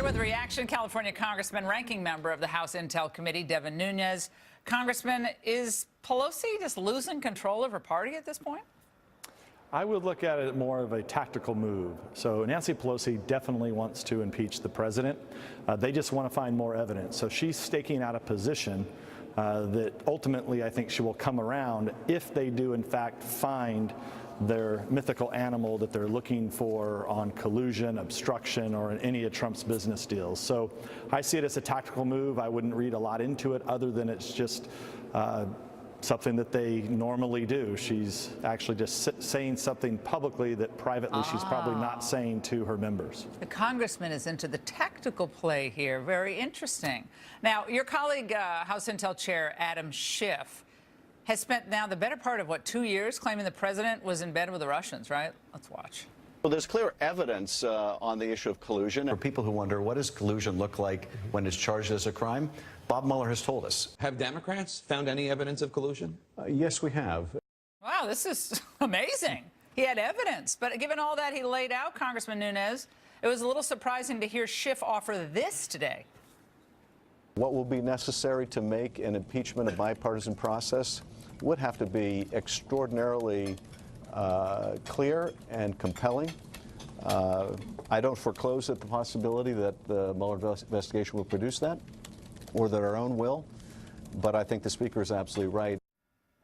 with reaction, California Congressman, ranking member of the House Intel Committee, Devin Nunes. Congressman, is Pelosi just losing control of her party at this point? I would look at it more of a tactical move. So Nancy Pelosi definitely wants to impeach the president. They just want to find more evidence. So she's staking out a position that ultimately I think she will come around if they do in fact find their mythical animal that they're looking for on collusion, obstruction, or in any of Trump's business deals. So I see it as a tactical move. I wouldn't read a lot into it other than it's just something that they normally do. She's actually just saying something publicly that privately she's probably not saying to her members. The congressman is into the tactical play here. Very interesting. Now, your colleague, House Intel Chair Adam Schiff, has spent now the better part of, what, 2 years claiming the president was in bed with the Russians, right? Let's watch. Well, there's clear evidence on the issue of collusion. For people who wonder, what does collusion look like when it's charged as a crime? Bob Mueller has told us. Have Democrats found any evidence of collusion? Yes, we have. Wow, this is amazing. He had evidence. But given all that he laid out, Congressman Nunes, it was a little surprising to hear Schiff offer this today. What will be necessary to make an impeachment a bipartisan process would have to be extraordinarily clear and compelling. I don't foreclose at the possibility that the Mueller investigation will produce that, or that our own will, but I think the Speaker is absolutely right.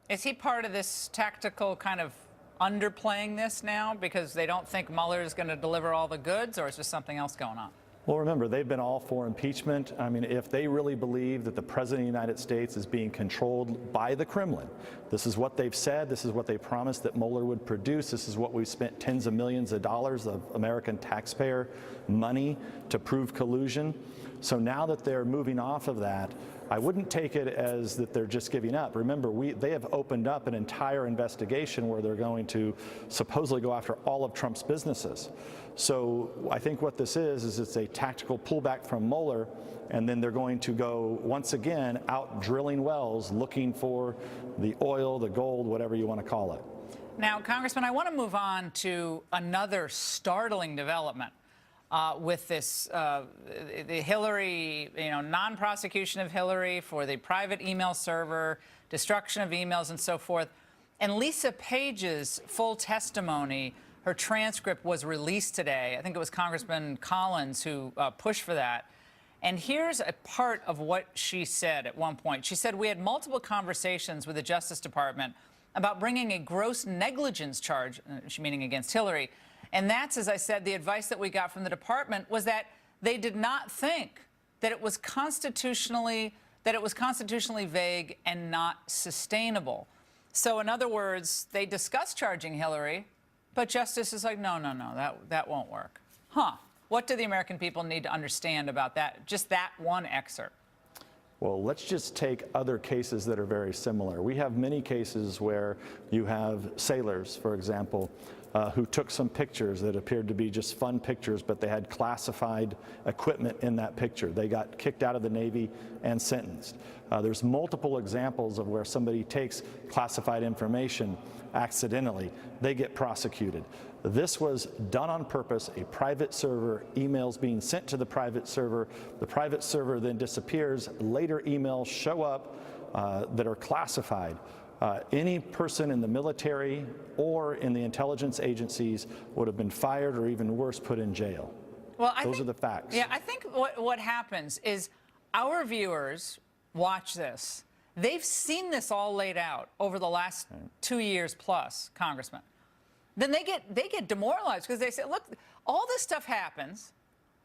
Is he part of this tactical kind of underplaying this now because they don't think Mueller is going to deliver all the goods, or is there something else going on? Well, remember, they've been all for impeachment. I mean, if they really believe that the President of the United States is being controlled by the Kremlin, this is what they've said, this is what they promised that Mueller would produce, this is what we've spent tens of millions of dollars of American taxpayer money to prove collusion. So now that they're moving off of that, I wouldn't take it as that they're just giving up. Remember, they have opened up an entire investigation where they're going to supposedly go after all of Trump's businesses. So I think what this is it's a tactical pullback from Mueller, and then they're going to go once again out drilling wells, looking for the oil, the gold, whatever you want to call it. Now, Congressman, I want to move on to another startling development. With this, the Hillary, non-prosecution of Hillary for the private email server, destruction of emails and so forth. And Lisa Page's full testimony, her transcript was released today. I think it was Congressman Collins who pushed for that. And here's a part of what she said at one point. She said, "We had multiple conversations with the Justice Department about bringing a gross negligence charge," she meaning against Hillary. And that's, as I said, the advice that we got from the department was that they did not think that it was constitutionally vague and not sustainable. So in other words, they discussed charging Hillary, but Justice is like, no, that won't work. Huh. What do the American people need to understand about that, just that one excerpt? Well, let's just take other cases that are very similar. We have many cases where you have sailors, for example, who took some pictures that appeared to be just fun pictures, but they had classified equipment in that picture. They got kicked out of the Navy and sentenced. There's multiple examples of where somebody takes classified information accidentally. They get prosecuted. This was done on purpose, a private server, emails being sent to the private server then disappears, later emails show up that are classified. Any person in the military or in the intelligence agencies would have been fired or even worse, put in jail. Well, Those are the facts. Yeah, I think what happens is our viewers watch this. They've seen this all laid out over the last 2 years plus, Congressman. Then they get demoralized because they say, look, all this stuff happens.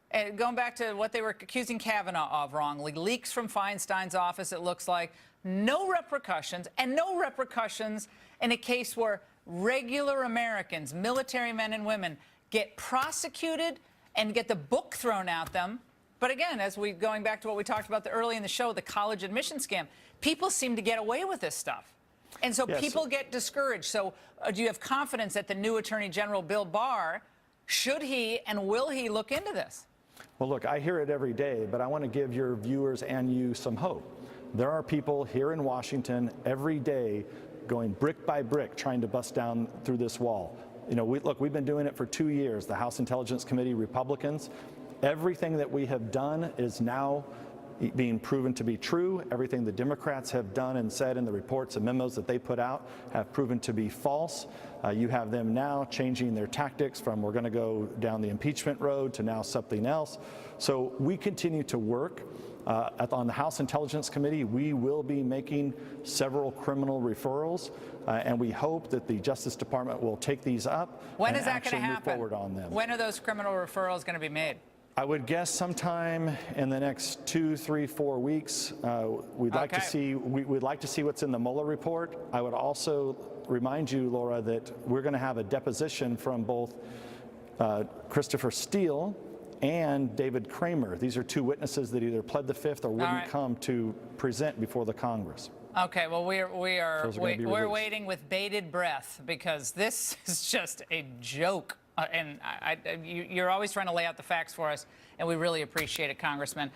And going back to what they were accusing Kavanaugh of wrongly, leaks from Feinstein's office, it looks like, no repercussions, and no repercussions in a case where regular Americans, military men and women, get prosecuted and get the book thrown at them. But again, going back to what we talked about early in the show, the college admission scam, people seem to get away with this stuff. And so people get discouraged. So do you have confidence that the new Attorney General, Bill Barr, should he and will he look into this? Well, look, I hear it every day, but I want to give your viewers and you some hope. There are people here in Washington every day going brick by brick trying to bust down through this wall. We've been doing it for 2 years. The House Intelligence Committee Republicans, Everything that we have done is now being proven to be true. Everything the Democrats have done and said in the reports and memos that they put out have proven to be false. You have them now changing their tactics from we're going to go down the impeachment road to now something else. So we continue to work. On the House Intelligence Committee, we will be making several criminal referrals, and we hope that the Justice Department will take these up When and is that going actually to move happen? forward on them. When are those criminal referrals going to be made? I would guess sometime in the next 2, 3, 4 weeks. We'd like to see we'd like to see what's in the Mueller report. I would also remind you, Laura, that we're going to have a deposition from both Christopher Steele and David Kramer. These are two witnesses that either pled the Fifth or wouldn't come to present before the Congress. Okay, well, we're waiting with bated breath because this is just a joke. And you're always trying to lay out the facts for us, and we really appreciate it, Congressman.